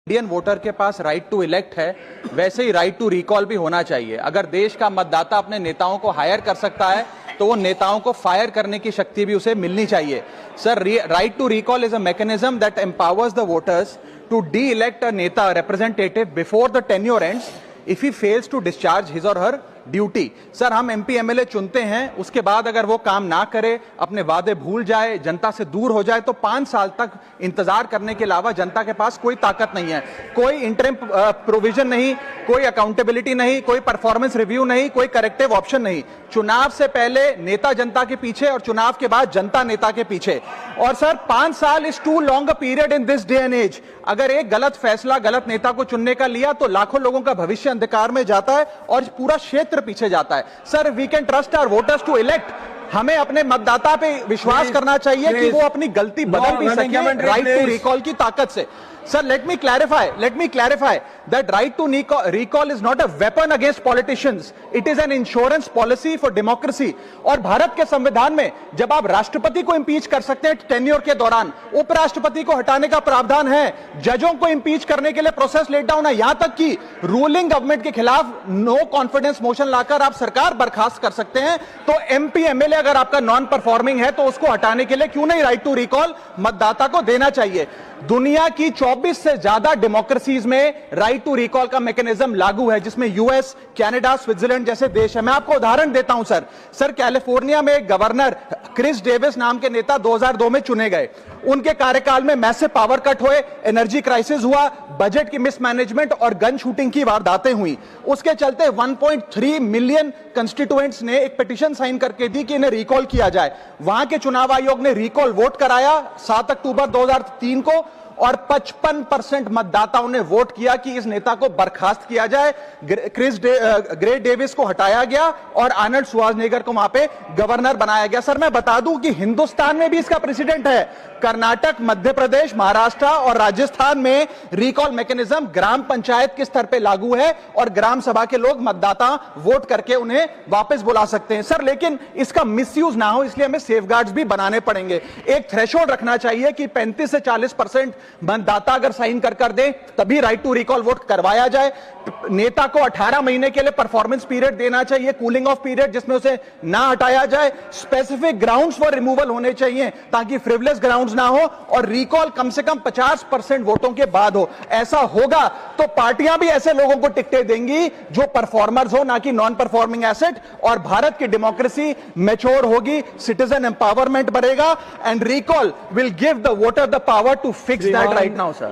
Indian voter के पास right to elect है, वैसे ही राइट टू रिकॉल भी होना चाहिए। अगर देश का मतदाता अपने नेताओं को हायर कर सकता है तो वो नेताओं को फायर करने की शक्ति भी उसे मिलनी चाहिए। Sir, right to recall is a mechanism that empowers the voters to de-elect a neta representative before the tenure ends if he fails to discharge his or her duty. Sir, हम MP MLA चुनते हैं, उसके बाद अगर वो काम ना करे, अपने वादे भूल जाए, जनता से दूर हो जाए, तो 5 साल तक इंतजार करने के अलावा जनता के पास कोई ताकत नहीं है। कोई इंटरिम प्रोविजन नहीं, कोई अकाउंटेबिलिटी नहीं, कोई परफॉर्मेंस रिव्यू नहीं, कोई करेक्टिव ऑप्शन नहीं। चुनाव से पहले नेता जनता के पीछे और चुनाव के बाद जनता नेता के पीछे। और सर, 5 साल is too long a period in this day and age. अगर एक गलत फैसला गलत नेता को चुनने का लिया तो लाखों लोगों का भविष्य अंधकार में जाता है और पूरा क्षेत्र पीछे जाता है। Sir, we can trust our voters to elect. हमें अपने मतदाता पे विश्वास करना चाहिए कि वो अपनी गलती बदल भी सके राइट टू रिकॉल की ताकत से। Sir, let me clarify that right to recall is not a weapon against politicians. It is an insurance policy for democracy. और भारत के संविधान में जब आप राष्ट्रपति को इंपीच कर सकते हैं टेन्योर के दौरान, उपराष्ट्रपति को हटाने का प्रावधान है, जजों को इंपीच करने के लिए प्रोसेस लेट डाउन है, यहां तक कि रूलिंग गवर्नमेंट के खिलाफ नो कॉन्फिडेंस मोशन लाकर आप सरकार बर्खास्त कर सकते हैं। तो एमपी एमएलए अगर आपका नॉन परफॉर्मिंग है तो उसको हटाने के लिए क्यों नहीं राइट टू रिकॉल मतदाता को देना चाहिए। दुनिया की 24 से ज्यादा डेमोक्रेसीज में राइट टू रिकॉल का मैकेनिज्म लागू है, जिसमें यूएस, कनाडा, स्विट्जरलैंड जैसे देश है। मैं आपको उदाहरण देता हूं सर, कैलिफोर्निया में गवर्नर क्रिस डेविस नाम के नेता 2002 में चुने गए। उनके कार्यकाल में मैसिव पावर कट हुए, एनर्जी क्राइसिस हुआ, बजट की मिसमैनेजमेंट और गन शूटिंग की वारदातें हुई। उसके चलते 1.3 मिलियन कंस्टिट्यूएंट्स ने एक पिटीशन साइन करके दी कि इन्हें रिकॉल किया जाए। वहां के चुनाव आयोग ने रिकॉल वोट कराया 7 अक्टूबर 2003 को और 55% मतदाताओं ने वोट किया कि इस नेता को बर्खास्त किया जाए। ग्रे डेविस को हटाया गया और आर्नल्ड श्वार्ज़नेगर को वहां पे गवर्नर बनाया गया। सर, मैं बता दूं कि हिंदुस्तान में भी इसका प्रेसिडेंट है। कर्नाटक, मध्य प्रदेश, महाराष्ट्र और राजस्थान में रिकॉल मैकेनिज्म ग्राम पंचायत के स्तर पे लागू है और ग्राम सभा के लोग मतदाता वोट करके उन्हें वापस बुला सकते हैं। सर, लेकिन इसका मिसयूज ना हो इसलिए हमें सेफगार्ड्स भी बनाने पड़ेंगे। एक थ्रेशोल्ड रखना चाहिए कि 35 से 40% मतदाता अगर साइन कर दे तभी राइट टू रिकॉल वोट करवाया जाए। नेता को 18 महीने के लिए परफॉर्मेंस पीरियड देना चाहिए, कूलिंग ऑफ पीरियड, जिसमें उसे ना हटाया जाए। स्पेसिफिक ग्राउंड्स फॉर रिमूवल होने चाहिए ताकि फ्रिवलेस ग्राउंड्स ना हो और रिकॉल कम से कम 50% वोटों के बाद हो। ऐसा होगा तो पार्टियां भी ऐसे लोगों को टिकटें देंगी जो परफॉर्मर्स हो, ना कि नॉन परफॉर्मिंग एसेट, और भारत की डेमोक्रेसी मैच्योर होगी, सिटीजन एम्पावरमेंट बढ़ेगा and recall will give the voter the power to fix that right now, sir.